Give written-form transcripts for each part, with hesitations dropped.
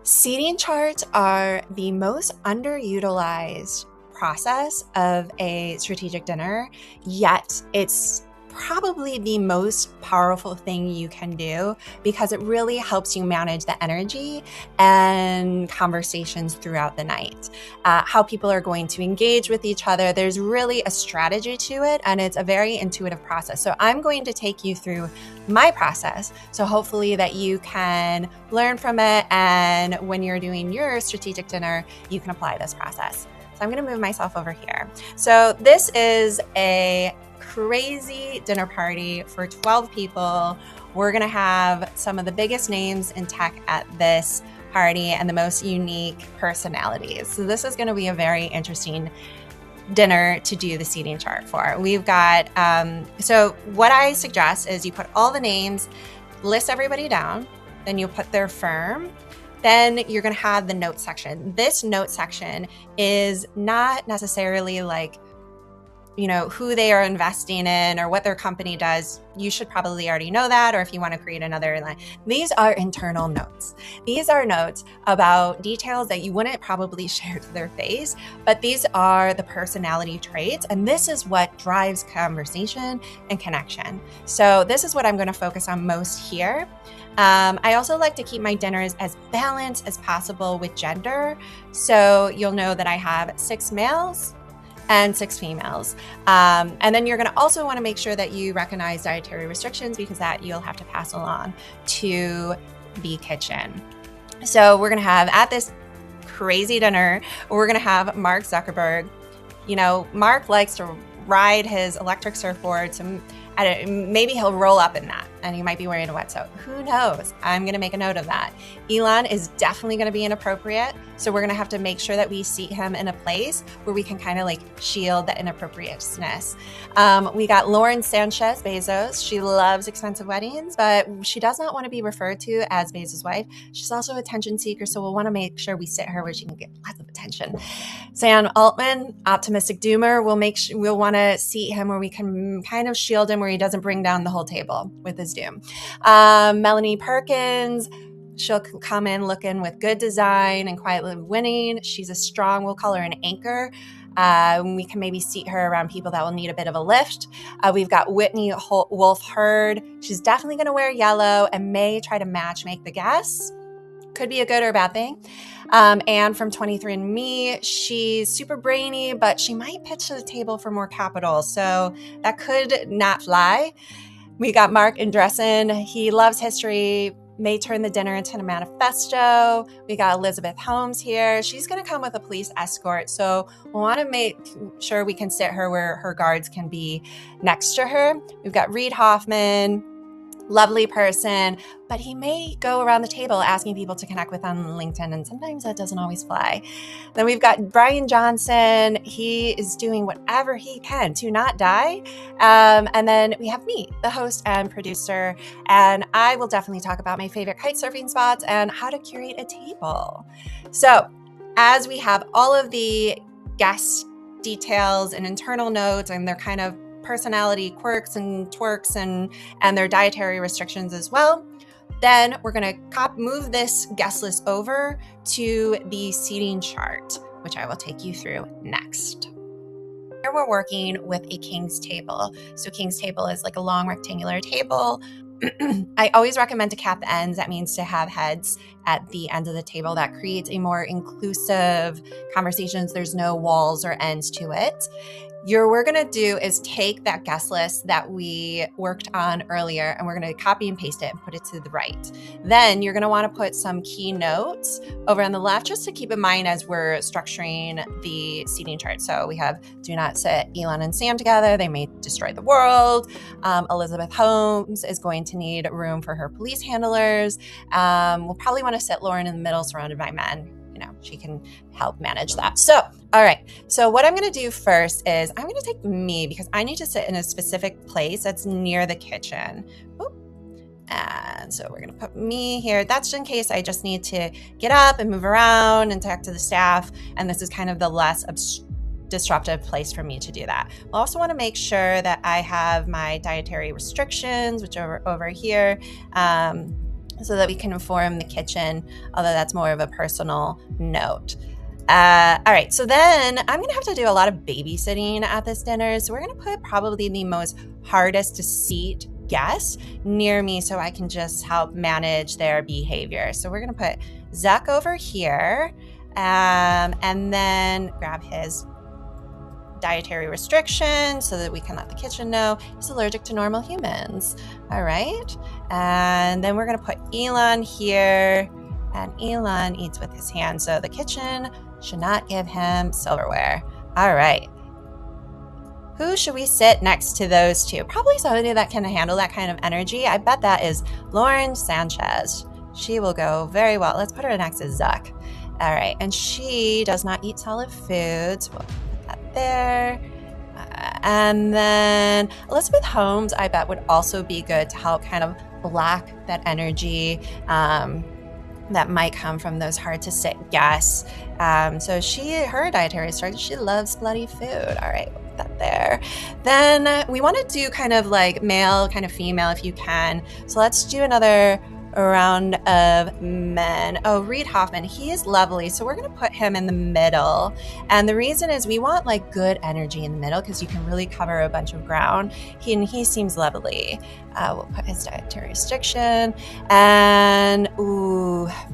Seating charts are the most underutilized process of a strategic dinner, yet it's probably the most powerful thing you can do because it really helps you manage the energy and conversations throughout the night. How people are going to engage with each other. There's really a strategy to it, and it's a very intuitive process. So I'm going to take you through my process. So hopefully that you can learn from it, and when you're doing your strategic dinner, you can apply this process. So I'm going to move myself over here. So this is a crazy dinner party for 12 people. We're going to have some of the biggest names in tech at this party and the most unique personalities. So this is going to be a very interesting dinner to do the seating chart for. We've got, so what I suggest is you put all the names, list everybody down, then you put their firm. Then you're going to have the notes section. This note section is not necessarily like, who they are investing in or what their company does. You should probably already know that, or if you want to create another line. These are internal notes. These are notes about details that you wouldn't probably share to their face, but these are the personality traits, and this is what drives conversation and connection. So this is what I'm going to focus on most here. I also like to keep my dinners as balanced as possible with gender. So you'll know that I have 6 males and 6 females. And then you're gonna also wanna make sure that you recognize dietary restrictions, because that you'll have to pass along to the kitchen. So we're gonna have, at this crazy dinner, we're gonna have Mark Zuckerberg. Mark likes to ride his electric surfboard, so maybe he'll roll up in that, and he might be wearing a wetsuit. Who knows? I'm going to make a note of that. Elon is definitely going to be inappropriate, so we're going to have to make sure that we seat him in a place where we can kind of like shield the inappropriateness. We got Lauren Sanchez Bezos. She loves expensive weddings, but she does not want to be referred to as Bezos' wife. She's also a attention seeker, so we'll want to make sure we sit her where she can get lots of attention. Sam Altman, optimistic doomer, we'll want to seat him where we can kind of shield him, where he doesn't bring down the whole table with his doom. Melanie Perkins, she'll come in looking with good design and quietly winning. She's a strong, we'll call her an anchor. We can maybe seat her around people that will need a bit of a lift. We've got Whitney Wolf Hurd. She's definitely going to wear yellow and may try to match make the guests. Could be a good or a bad thing. Anne from 23andMe, she's super brainy, but she might pitch to the table for more capital, so that could not fly. We got Mark Andreessen. He loves history, may turn the dinner into a manifesto. We got Elizabeth Holmes here. She's going to come with a police escort, so we'll want to make sure we can sit her where her guards can be next to her. We've got Reid Hoffman. Lovely person, but he may go around the table asking people to connect with on LinkedIn, and sometimes that doesn't always fly. Then we've got Brian Johnson. He is doing whatever he can to not die. And then we have me, the host and producer, and I will definitely talk about my favorite kite surfing spots and how to curate a table. So as we have all of the guest details and internal notes, and they're kind of personality quirks and twerks and their dietary restrictions as well, then we're going to move this guest list over to the seating chart, which I will take you through next. Here we're working with a king's table. So king's table is like a long rectangular table. I always recommend to cap the ends. That means to have heads at the end of the table. That creates a more inclusive conversations. There's no walls or ends to it. We're going to do is take that guest list that we worked on earlier, and we're going to copy and paste it and put it to the right. Then you're going to want to put some key notes over on the left, just to keep in mind as we're structuring the seating chart. So we have, do not sit Elon and Sam together. They may destroy the world. Elizabeth Holmes is going to need room for her police handlers. We'll probably want to sit Lauren in the middle surrounded by men. She can help manage that. So, all right. So what I'm going to do first is I'm going to take me, because I need to sit in a specific place that's near the kitchen. Oop. And so we're going to put me here. That's in case I just need to get up and move around and talk to the staff. And this is kind of the less disruptive place for me to do that. We'll also want to make sure that I have my dietary restrictions, which are over here. so that we can inform the kitchen, although that's more of a personal note. All right, so then I'm gonna have to do a lot of babysitting at this dinner. So we're gonna put probably the most hardest to seat guests near me so I can just help manage their behavior. So we're gonna put Zuck over here, and then grab his dietary restrictions so that we can let the kitchen know he's allergic to normal humans. All right, and then we're gonna put Elon here, and Elon eats with his hands, so the kitchen should not give him silverware. All right, who should we sit next to those two? Probably somebody that can handle that kind of energy. I bet that is Lauren Sanchez. She will go very well. Let's put her next to Zuck. All right, and she does not eat solid foods. We'll put that there. And then Elizabeth Holmes, I bet, would also be good to help kind of block that energy that might come from those hard to sit guests. So her dietary structure, she loves bloody food. All right, we'll put that there. Then we want to do kind of like male, kind of female if you can. So let's do another round of men. Oh, Reid Hoffman, he is lovely. So we're going to put him in the middle. And the reason is we want like good energy in the middle because you can really cover a bunch of ground. He seems lovely. We'll put his dietary restriction. And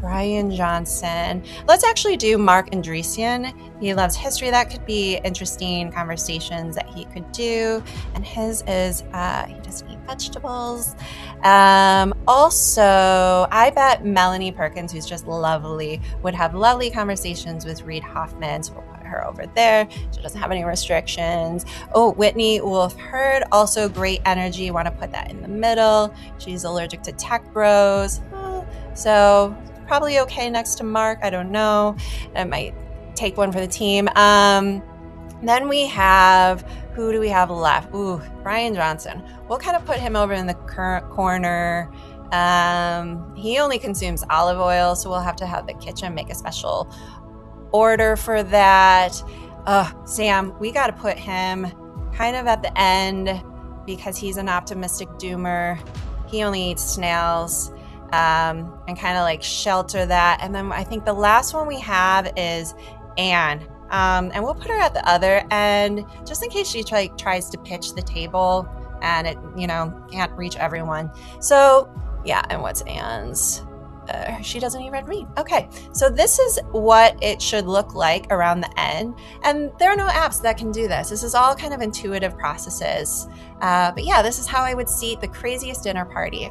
Brian Johnson. Let's actually do Mark Andreessen. He loves history. That could be interesting conversations that he could do. And his is he doesn't eat vegetables. Also, I bet Melanie Perkins, who's just lovely, would have lovely conversations with Reid Hoffman. So we'll put her over there. She doesn't have any restrictions. Oh, Whitney Wolf Herd, also great energy. Want to put that in the middle. She's allergic to tech bros. So probably okay next to Mark. I don't know. I might take one for the team. Then we have, who do we have left? Brian Johnson. We'll kind of put him over in the current corner. He only consumes olive oil, so we'll have to have the kitchen make a special order for that. Sam, we got to put him kind of at the end because he's an optimistic doomer. He only eats snails, and kind of like shelter that. And then I think the last one we have is Anne. And we'll put her at the other end just in case she tries to pitch the table and it, can't reach everyone. So yeah, and what's Anne's? She doesn't eat red meat. Okay, so this is what it should look like around the end. And there are no apps that can do this. This is all kind of intuitive processes. But yeah, this is how I would seat the craziest dinner party.